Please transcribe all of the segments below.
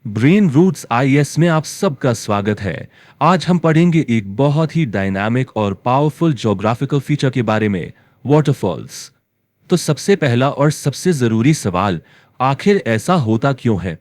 Brain roots IAS में आप सबका स्वागत है। आज हम पढ़ेंगे एक बहुत ही डायनामिक और पावरफुल ज्योग्राफिकल फीचर के बारे में, वाटरफॉल्स। तो सबसे पहला और सबसे जरूरी सवाल, आखिर ऐसा होता क्यों है?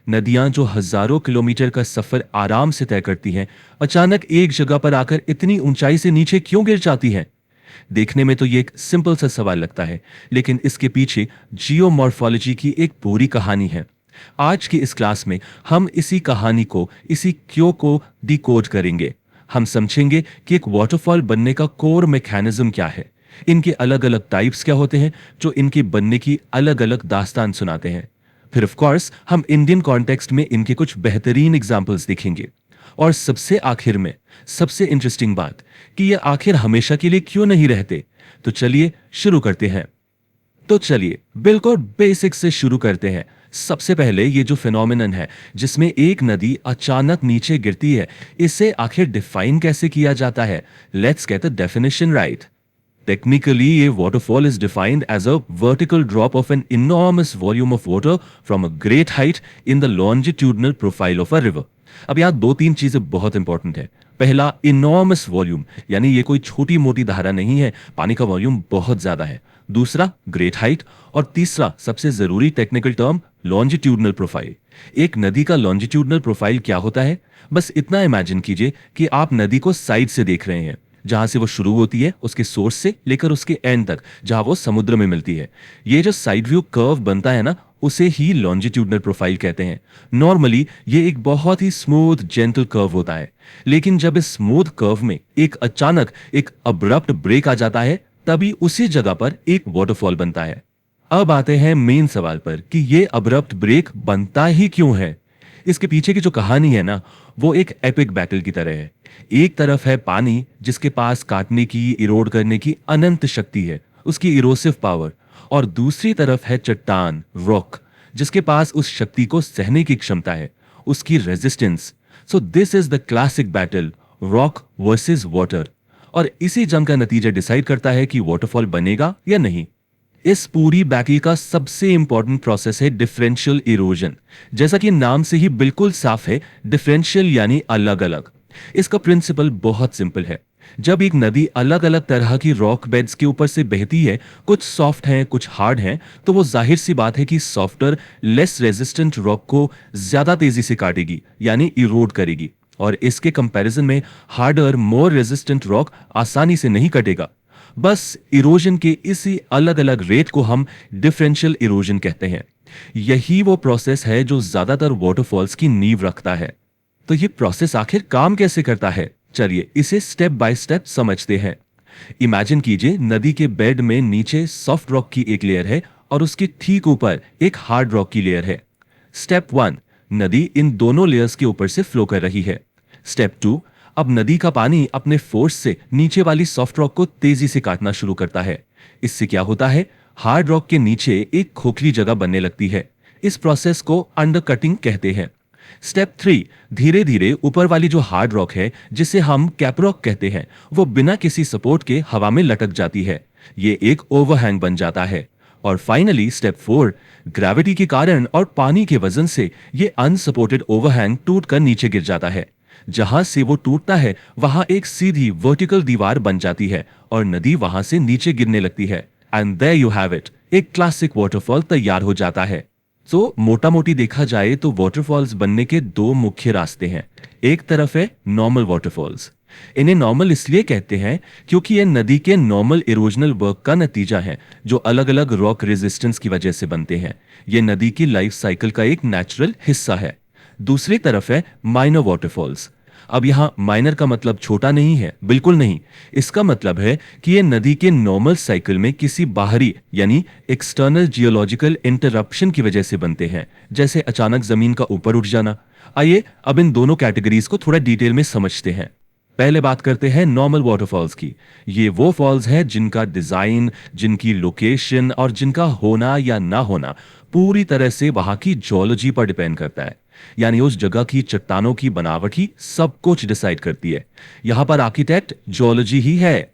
नदियां जो हजारों किलोमीटर का सफर आराम से तय करती हैं, अचानक एक जगह पर आकर इतनी ऊंचाई से नीचे क्यों गिर जाती हैं? देखने में तो ये एक सिंपल सा सवाल लगता है, लेकिन इसके पीछे जियोमॉर्फोलॉजी की एक पूरी कहानी है। आज की इस क्लास में हम इसी कहानी को, इसी क्यों को डिकोड करेंगे। हम समझेंगे कि एक वाटरफॉल बनने का कोर मैकेनिज्म क्या है, इनके अलग अलग टाइप्स क्या होते हैं जो इनके बनने की अलग अलग दास्तान सुनाते हैं। फिर ऑफ कोर्स हम इंडियन कॉन्टेक्स्ट में इनके कुछ बेहतरीन एग्जाम्पल्स देखेंगे। और सबसे आखिर में सबसे इंटरेस्टिंग बात कि ये आखिर हमेशा के लिए क्यों नहीं रहते। तो चलिए शुरू करते हैं। तो चलिए बिल्कुल बेसिक से शुरू करते हैं। सबसे पहले ये जो फिनोमिनन है जिसमें एक नदी अचानक नीचे गिरती है, इसे आखिर डिफाइन कैसे किया जाता है? Let's get the definition right. Technically, a waterfall is defined as a vertical drop of an enormous volume of water from a great height in the longitudinal profile of a river. अब यहाँ दो तीन चीजें बहुत important है। पहला, enormous volume, यानी ये कोई छोटी मोटी धारा नहीं है, पानी का वॉल्यूम बहुत ज्यादा है। दूसरा, ग्रेट हाइट। और तीसरा, सबसे जरूरी टेक्निकल टर्म, लॉन्जिट्यूडनल प्रोफाइल। एक नदी का लॉन्जिट्यूडनल प्रोफाइल क्या होता है? बस इतना इमेजिन कीजिए कि आप नदी को साइड से देख रहे हैं, जहां से वो शुरू होती है उसके सोर्स से लेकर उसके एंड तक, जहां वो समुद्र में मिलती है। ये जो साइड व्यू कर्व बनता है ना, उसे ही लॉन्जिट्यूडनल प्रोफाइल कहते हैं। नॉर्मली ये एक बहुत ही स्मूथ जेंटल कर्व होता है, लेकिन जब इस स्मूथ कर्व में एक अचानक एक अब्रप्ट ब्रेक आ जाता है, तभी उसी जगह पर एक वाटरफॉल बनता है। अब आते हैं मेन सवाल पर कि ये अब्रप्ट ब्रेक बनता ही क्यों है। इसके पीछे की जो कहानी है ना, वो एक एपिक बैटल की तरह है। एक तरफ है पानी जिसके पास काटने की, इरोड करने की अनंत शक्ति है, उसकी इरोसिव पावर। और दूसरी तरफ है चट्टान, रॉक, जिसके पास उस शक्ति को सहने की क्षमता है, उसकी resistance. So this is the classic battle, rock versus water. और इसी जंग का नतीजा डिसाइड करता है कि वाटरफॉल बनेगा या नहीं। इस पूरी बैटल का सबसे इंपॉर्टेंट प्रोसेस है डिफरेंशियल इरोजन। जैसा कि नाम से ही बिल्कुल साफ है, डिफरेंशियल यानी अलग अलग। इसका प्रिंसिपल बहुत सिंपल है। जब एक नदी अलग अलग तरह की रॉक बेड्स के ऊपर से बहती है, कुछ सॉफ्ट हैं, कुछ हार्ड हैं, तो वो जाहिर सी बात है कि सॉफ्टर, लेस रेजिस्टेंट रॉक को ज्यादा तेजी से काटेगी, यानी इरोड करेगी। और इसके कंपैरिजन में हार्डर, मोर रेजिस्टेंट रॉक आसानी से नहीं कटेगा। बस इरोजन के इसी अलग अलग रेट को हम डिफरेंशियल इरोजन कहते हैं। यही वो प्रोसेस है जो ज्यादातर वाटरफॉल्स की नींव रखता है। तो ये प्रोसेस आखिर काम कैसे करता है? चलिए इसे स्टेप बाय स्टेप समझते हैं। इमेजिन कीजिए नदी के बेड में नीचे सॉफ्ट रॉक की एक लेयर है और उसके ठीक ऊपर एक हार्ड रॉक की लेयर है। स्टेप 1, नदी इन दोनों लेयर्स के ऊपर से फ्लो कर रही है। स्टेप 2, अब नदी का पानी अपने फोर्स से नीचे वाली सॉफ्ट रॉक को तेजी से काटना शुरू करता है। इससे क्या होता है? हार्ड रॉक के नीचे एक खोखली जगह बनने लगती है। इस प्रोसेस को अंडरकटिंग कहते हैं। स्टेप 3, धीरे धीरे ऊपर वाली जो हार्ड रॉक है, जिसे हम कैप रॉक कहते हैं, वो बिना किसी सपोर्ट के हवा में लटक जाती है। ये एक ओवरहैंग बन जाता है। और फाइनली स्टेप 4, ग्रेविटी के कारण और पानी के वजन से ये अनसपोर्टेड ओवरहैंग टूटकर नीचे गिर जाता है। जहां से वो टूटता है वहां एक सीधी वर्टिकल दीवार बन जाती है और नदी वहां से नीचे गिरने लगती है। And there you have it, एक क्लासिक वाटरफॉल तैयार हो जाता है। तो मोटा मोटी देखा जाए तो वाटरफॉल्स बनने के दो मुख्य रास्ते हैं। एक तरफ है नॉर्मल वाटरफॉल्स। इन्हें नॉर्मल इसलिए कहते हैं क्योंकि यह नदी के नॉर्मल इरोजनल वर्क का नतीजा है, जो अलग अलग रॉक रेजिस्टेंस की वजह से बनते हैं। यह नदी की लाइफ साइकिल का एक नेचुरल हिस्सा है। दूसरी तरफ है माइनर वाटरफॉल्स। अब यहां माइनर का मतलब छोटा नहीं है, बिल्कुल नहीं। इसका मतलब है कि ये नदी के नॉर्मल साइकिल में किसी बाहरी यानी एक्सटर्नल जियोलॉजिकल इंटरप्शन की वजह से बनते हैं, जैसे अचानक जमीन का ऊपर उठ जाना। आइए अब इन दोनों कैटेगरीज को थोड़ा डिटेल में समझते हैं। पहले बात करते हैं नॉर्मल वाटरफॉल्स की। ये वो फॉल्स हैं जिनका डिजाइन, जिनकी लोकेशन और जिनका होना या ना होना पूरी तरह से वहां की जियोलॉजी पर डिपेंड करता है। यानी उस जगह की चट्टानों की बनावट ही सब कुछ डिसाइड करती है। यहां पर आर्किटेक्ट जियोलॉजी ही है।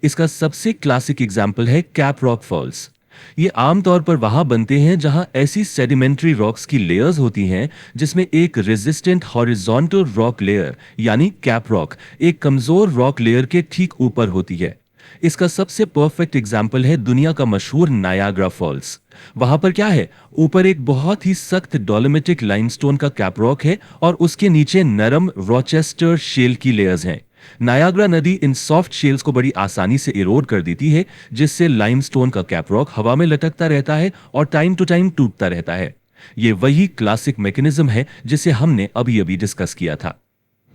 इसका सबसे क्लासिक एग्जाम्पल है कैप रॉक फॉल्स। ये आमतौर पर वहां बनते हैं जहां ऐसी सेडिमेंट्री रॉक्स की लेयर्स होती हैं जिसमें एक रेजिस्टेंट हॉरिजॉन्टल रॉक लेयर यानी कैप रॉक एक कमजोर रॉक लेयर के ठीक ऊपर होती है। इसका सबसे परफेक्ट एग्जाम्पल है दुनिया का मशहूर नायाग्रा फॉल्स। वहां पर क्या है, ऊपर एक बहुत ही सख्त डोलोमेटिक लाइमस्टोन का कैप रॉक है और उसके नीचे नरम रॉचेस्टर शेल की लेयर्स हैं। नायाग्रा नदी इन सॉफ्ट शेल्स को बड़ी आसानी से इरोड कर देती है, जिससे लाइमस्टोन का कैप रॉक हवा में लटकता रहता है और टाइम टू टाइम टूटता रहता है। ये वही क्लासिक मैकेनिज्म है जिसे हमने अभी अभी डिस्कस किया था।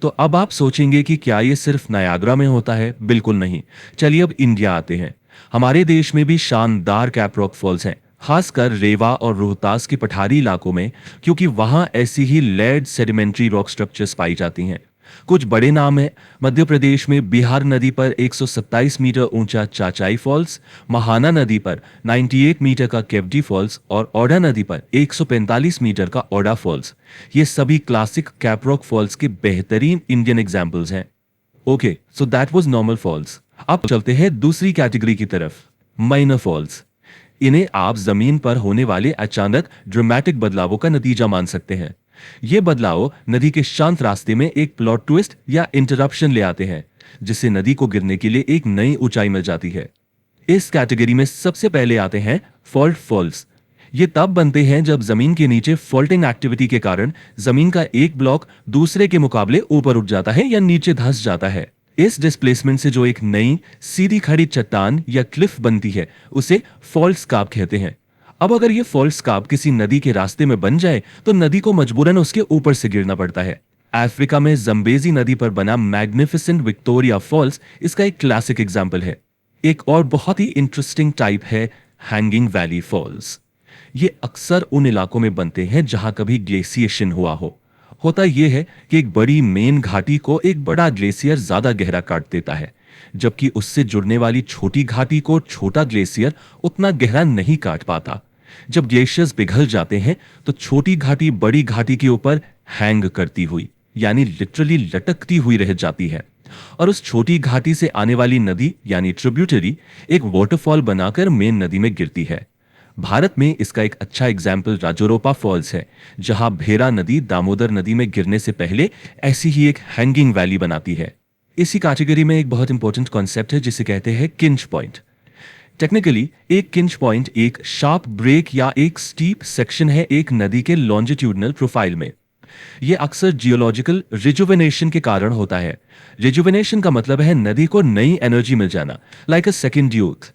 तो अब आप सोचेंगे कि क्या ये सिर्फ नायाग्रा में होता है? बिल्कुल नहीं। चलिए अब इंडिया आते हैं। हमारे देश में भी शानदार कैप रॉक फॉल्स हैं, खासकर रेवा और रोहतास के पठारी इलाकों में, क्योंकि वहां ऐसी ही लेड सेडिमेंट्री रॉक स्ट्रक्चर्स पाई जाती हैं। कुछ बड़े नाम हैं। मध्य प्रदेश में बिहार नदी पर 127 मीटर ऊंचा चाचाई फॉल्स, महाना नदी पर 98 मीटर का केवडी फॉल्स और ओडा नदी पर 145 मीटर का ओडा फॉल्स। ये सभी क्लासिक कैप रॉक फॉल्स के बेहतरीन इंडियन एग्जाम्पल्स हैं। Okay, so that was normal falls. अब चलते हैं दूसरी कैटेगरी की तरफ, माइनर फॉल्स। इन्हें आप जमीन पर होने वाले अचानक ड्रामेटिक बदलावों का नतीजा मान सकते हैं। ये बदलाव नदी के शांत रास्ते में एक प्लॉट ट्विस्ट या इंटरप्शन ले आते हैं, जिससे नदी को गिरने के लिए एक नई ऊंचाई मिल जाती है। इस कैटेगरी में सबसे पहले आते हैं फॉल्ट फॉल्स। ये तब बनते हैं जब जमीन के नीचे फॉल्टिंग एक्टिविटी के कारण जमीन का एक ब्लॉक दूसरे के मुकाबले ऊपर उठ जाता है या नीचे धंस जाता है। इस डिस्प्लेसमेंट से जो एक नई सीधी खड़ी चट्टान या क्लिफ बनती है, उसे फॉल्ट स्कार्प कहते हैं। अब अगर ये फॉल्ट स्कार्प किसी नदी के रास्ते में बन जाए तो नदी को मजबूरन उसके ऊपर से गिरना पड़ता है। अफ्रीका में जम्बेजी नदी पर बना मैग्निफिसेंट विक्टोरिया फॉल्स इसका एक क्लासिक एग्जाम्पल है। एक और बहुत ही इंटरेस्टिंग टाइप है हैंगिंग वैली फॉल्स। ये अक्सर उन इलाकों में बनते हैं जहां कभी ग्लेशिएशन हुआ हो। होता यह है कि एक बड़ी मेन घाटी को एक बड़ा ग्लेशियर ज्यादा गहरा काट देता है, जबकि उससे जुड़ने वाली छोटी घाटी को छोटा ग्लेशियर उतना गहरा नहीं काट पाता। जब ग्लेशियर्स पिघल जाते हैं तो छोटी घाटी बड़ी घाटी के ऊपर हैंग करती हुई यानी लिटरली लटकती हुई रह जाती है, और उस छोटी घाटी से आने वाली नदी यानी ट्रिब्यूटरी एक वाटरफॉल बनाकर मेन नदी में गिरती है। भारत में इसका एक अच्छा एग्जाम्पल राजोरोपा फॉल्स है, जहां भेरा नदी दामोदर नदी में गिरने से पहले ऐसी ही एक हैंगिंग वैली बनाती है। इसी कैटेगरी में एक बहुत इंपॉर्टेंट कॉन्सेप्ट है जिसे कहते हैं किंच पॉइंट। टेक्निकली एक किंच पॉइंट एक शार्प ब्रेक या एक स्टीप सेक्शन है एक नदी के लॉन्जिट्यूडनल प्रोफाइल में। यह अक्सर जियोलॉजिकल रिजुवेनेशन के कारण होता है। रिजुवेनेशन का मतलब है नदी को नई एनर्जी मिल जाना, लाइक अ सेकेंड यूथ।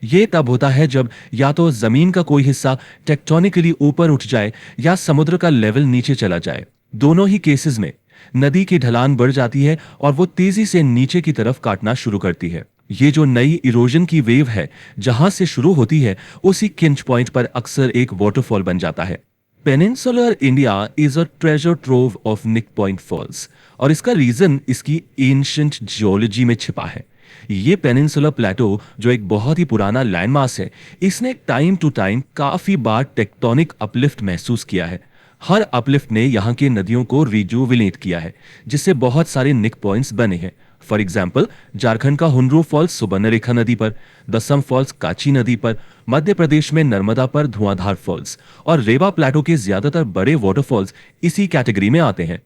ये तब होता है जब या तो जमीन का कोई हिस्सा टेक्टोनिकली ऊपर उठ जाए या समुद्र का लेवल नीचे चला जाए। दोनों ही केसेस में नदी की ढलान बढ़ जाती है और वो तेजी से नीचे की तरफ काटना शुरू करती है। ये जो नई इरोजन की वेव है जहां से शुरू होती है, उसी किंच पॉइंट पर अक्सर एक वाटरफॉल बन जाता है। Peninsular India is a treasure trove of knickpoint falls, और इसका रीजन इसकी एंशिएंट जियोलॉजी में छिपा है। ये पेनिनसुलर प्लेटो जो एक बहुत ही पुराना लैंडमास है, इसने टाइम टू टाइम काफी बार टेक्टोनिक अपलिफ्ट महसूस किया है। हर अपलिफ्ट ने यहाँ के नदियों को रिजुविनेट किया है, जिससे बहुत सारे निक पॉइंट्स बने हैं। फॉर एग्जाम्पल, झारखंड का हुनरू फॉल्स सुबर्णरेखा नदी पर, दसम फॉल्स काची नदी पर, मध्य प्रदेश में नर्मदा पर धुआंधार फॉल्स, और रेवा प्लेटो के ज्यादातर बड़े वाटरफॉल्स इसी कैटेगरी में आते हैं।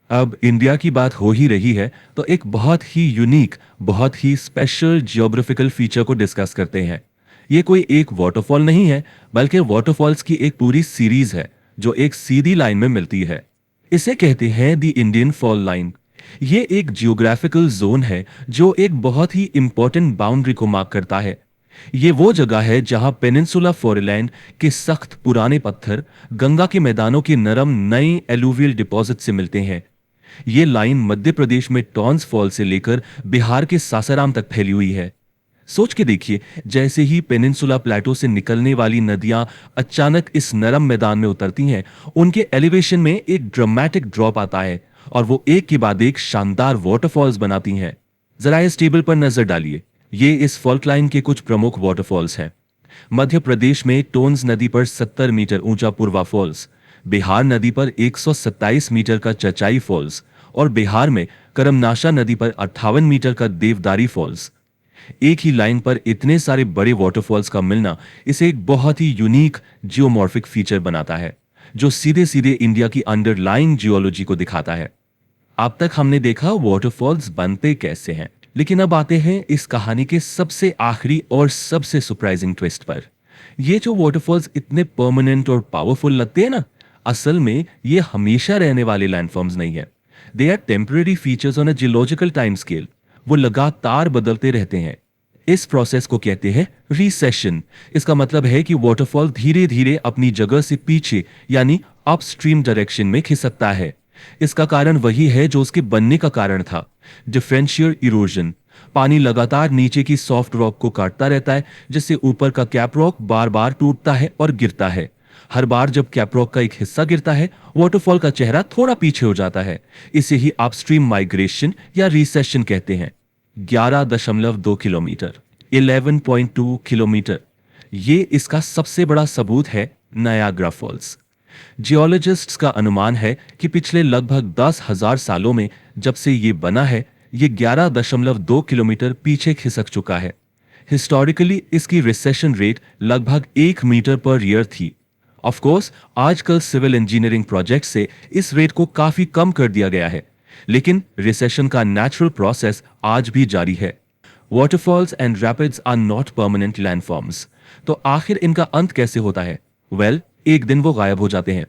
अब इंडिया की बात हो ही रही है तो एक बहुत ही यूनिक, बहुत ही स्पेशल जियोग्राफिकल फीचर को डिस्कस करते हैं। ये कोई एक वाटरफॉल नहीं है, बल्कि वाटरफॉल्स की एक पूरी सीरीज है जो एक सीधी लाइन में मिलती है। इसे कहते हैं द इंडियन फॉल लाइन। ये एक जियोग्राफिकल जोन है जो एक बहुत ही इंपॉर्टेंट बाउंड्री को मार्क करता है। ये वो जगह है जहां पेनिनसुला फोरलैंड के सख्त पुराने पत्थर गंगा के मैदानों के नरम नई एलुवियल डिपॉजिट से मिलते हैं। ये लाइन मध्य प्रदेश में टॉन्स फॉल से लेकर बिहार के सासाराम तक फैली हुई है। सोच के देखिए, जैसे ही पेनिनसुला प्लेटो से निकलने वाली नदियां अचानक इस नरम मैदान में उतरती हैं, उनके एलिवेशन में एक ड्रामेटिक ड्रॉप आता है और वो एक के बाद एक शानदार वाटरफॉल्स बनाती हैं। जरा इस टेबल पर नजर डालिए। ये इस फॉल्ट लाइन के कुछ प्रमुख वाटरफॉल्स हैं। मध्य प्रदेश में टोन्स नदी पर 70 मीटर ऊंचा पूर्वा फॉल्स, बिहार नदी पर 127 मीटर का चचाई फॉल्स, और बिहार में करमनाशा नदी पर 58 मीटर का देवदारी फॉल्स। एक ही लाइन पर इतने सारे बड़े वाटरफॉल्स का मिलना इसे एक बहुत ही यूनिक जियोमॉर्फिक फीचर बनाता है, जो सीधे सीधे इंडिया की अंडरलाइंग जियोलॉजी को दिखाता है। अब तक हमने देखा वाटरफॉल्स बनते कैसे हैं, लेकिन अब आते हैं इस कहानी के सबसे आखिरी और सबसे सरप्राइजिंग ट्विस्ट पर। ये जो वाटरफॉल्स इतने परमानेंट और पावरफुल लगते हैं ना, असल में ये हमेशा रहने वाले लैंडफॉर्म्स नहीं है। They are temporary features on a geological time scale. वो लगातार बदलते रहते हैं। इस प्रोसेस को कहते हैं रिसेशन। इसका मतलब है कि वाटरफॉल धीरे धीरे अपनी जगह से पीछे यानी अपस्ट्रीम डायरेक्शन में खिसकता है। इसका कारण वही है जो उसके बनने का कारण था, डिफरेंशियल इरोजन। पानी लगातार नीचे की सॉफ्ट रॉक को काटता रहता है, जिससे ऊपर का कैप रॉक बार बार टूटता है और गिरता है। हर बार जब कैप रॉक का एक हिस्सा गिरता है, वाटरफॉल का चेहरा थोड़ा पीछे हो जाता है। इसे ही अपस्ट्रीम माइग्रेशन या रिसेशन कहते हैं। 11.2 किलोमीटर, 11.2 किलोमीटर, ये इसका सबसे बड़ा सबूत है नायाग्रा फॉल्स। जियोलॉजिस्ट्स का अनुमान है कि पिछले लगभग 10,000 सालों में जब से ये बना है, ये 11.2 किलोमीटर पीछे खिसक चुका है। हिस्टोरिकली इसकी रिसेशन रेट लगभग 1 मीटर पर ईयर थी। ऑफ कोर्स आजकल सिविल इंजीनियरिंग प्रोजेक्ट से इस रेट को काफी कम कर दिया गया है, लेकिन रिसेशन का नेचुरल प्रोसेस आज भी जारी है। Waterfalls and rapids are not permanent landforms. तो आखिर इनका अंत कैसे होता है? वेल, एक दिन वो गायब हो जाते हैं।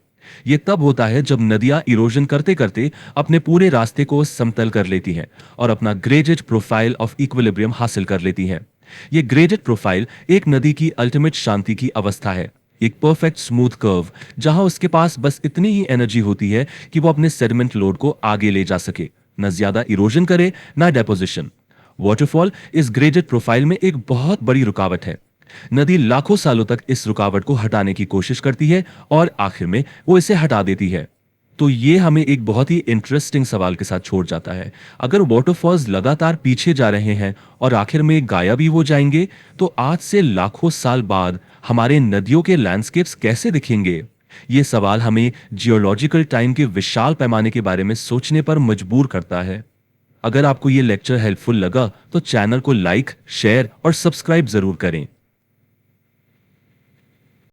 ये तब होता है जब नदियां इरोजन करते करते अपने पूरे रास्ते को समतल कर लेती हैं और अपना ग्रेडेड प्रोफाइल ऑफ इक्विलिब्रियम हासिल कर लेती हैं। ये ग्रेडेड प्रोफाइल एक नदी की अल्टीमेट शांति की अवस्था है, एक परफेक्ट स्मूथ कर्व, जहां उसके पास बस इतनी ही एनर्जी होती है कि वो अपने सेडिमेंट लोड को आगे ले जा सके, न ज्यादा इरोजन करे न डेपोजिशन। वाटरफॉल इस ग्रेडेड प्रोफाइल में एक बहुत बड़ी रुकावट है। नदी लाखों सालों तक इस रुकावट को हटाने की कोशिश करती है और आखिर में वो इसे हटा देती है। तो ये हमें एक बहुत ही इंटरेस्टिंग सवाल के साथ छोड़ जाता है। अगर वाटरफॉल्स लगातार पीछे जा रहे हैं और आखिर में गायब ही हो जाएंगे, तो आज से लाखों साल बाद हमारे नदियों के लैंडस्केप्स कैसे दिखेंगे? ये सवाल हमें जियोलॉजिकल टाइम के विशाल पैमाने के बारे में सोचने पर मजबूर करता है। अगर आपको ये लेक्चर हेल्पफुल लगा तो चैनल को लाइक, शेयर और सब्सक्राइब जरूर करें।